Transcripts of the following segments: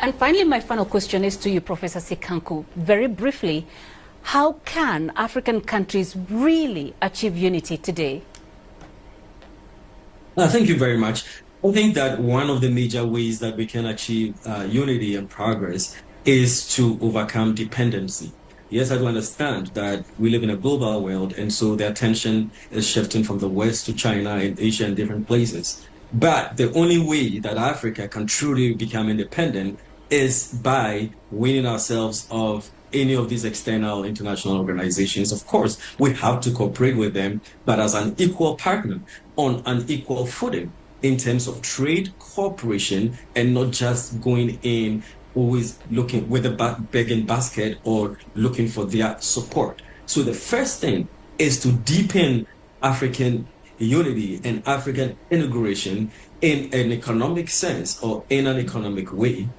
And finally, my final question is to you, Professor Sikanku. Very briefly, how can African countries really achieve unity today? Thank you very much. I think that one of the major ways that we can achieve unity and progress is to overcome dependency. Yes, I do understand that we live in a global world, and so the attention is shifting from the West to China and Asia and different places. But the only way that Africa can truly become independent is by winning ourselves of any of these external international organizations. Of course, we have to cooperate with them, but as an equal partner on an equal footing in terms of trade, cooperation, and not just going in always looking with a begging basket or looking for their support. So the first thing is to deepen African unity and African integration in an economic sense or in an economic way.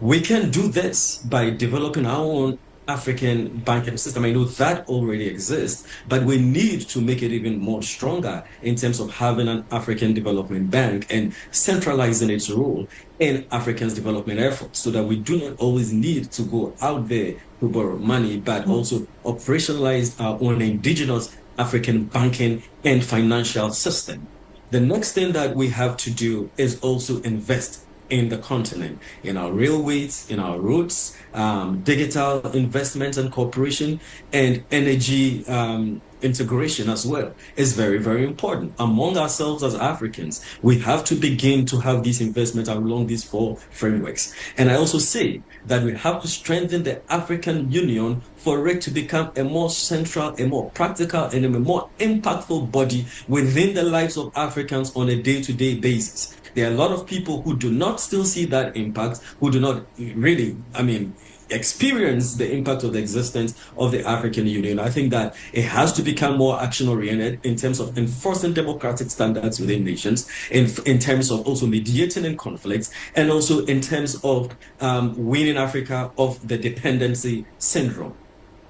We can do this by developing our own African banking system. I know that already exists, but we need to make it even more stronger in terms of having an African Development Bank and centralizing its role in Africa's development efforts so that we do not always need to go out there to borrow money, but also operationalize our own indigenous African banking and financial system. The next thing that we have to do is also invest in the continent, in our railways, in our roads, digital investments and cooperation, and energy integration as well is very, very important. Among ourselves as Africans, we have to begin to have these investments along these four frameworks. And I also say that we have to strengthen the African Union for it to become a more central, a more practical, and a more impactful body within the lives of Africans on a day-to-day basis. There are a lot of people who do not still see that impact, who do not really, experience the impact of the existence of the African Union. I think that it has to become more action-oriented in terms of enforcing democratic standards within nations, in terms of also mediating in conflicts, and also in terms of weaning Africa of the dependency syndrome.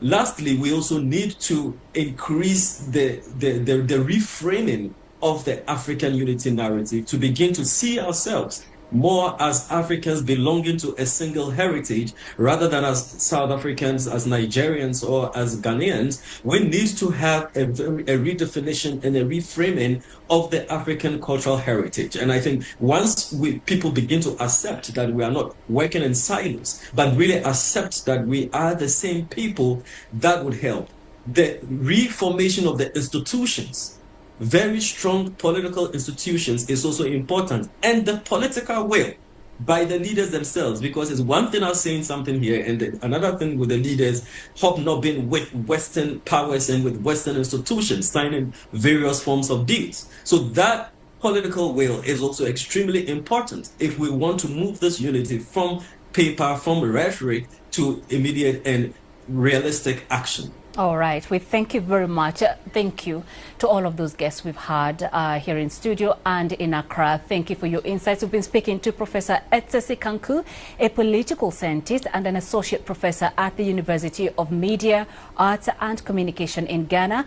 Lastly, we also need to increase the reframing of the African unity narrative to begin to see ourselves more as Africans belonging to a single heritage rather than as South Africans, as Nigerians, or as Ghanaians. We need to have a redefinition and a reframing of the African cultural heritage. And I think once people begin to accept that we are not working in silos, but really accept that we are the same people, that would help. The reformation of the institutions, very strong political institutions, is also important, and the political will by the leaders themselves, because it's one thing I'm saying something here and another thing with the leaders hobnobbing with Western powers and with Western institutions signing various forms of deals. So that political will is also extremely important if we want to move this unity from paper, from rhetoric, to immediate and realistic action. All right. We thank you very much. Thank you to all of those guests we've had here in studio and in Accra. Thank you for your insights. We've been speaking to Professor Sikanku, a political scientist and an associate professor at the University of Media, Arts and Communication in Ghana.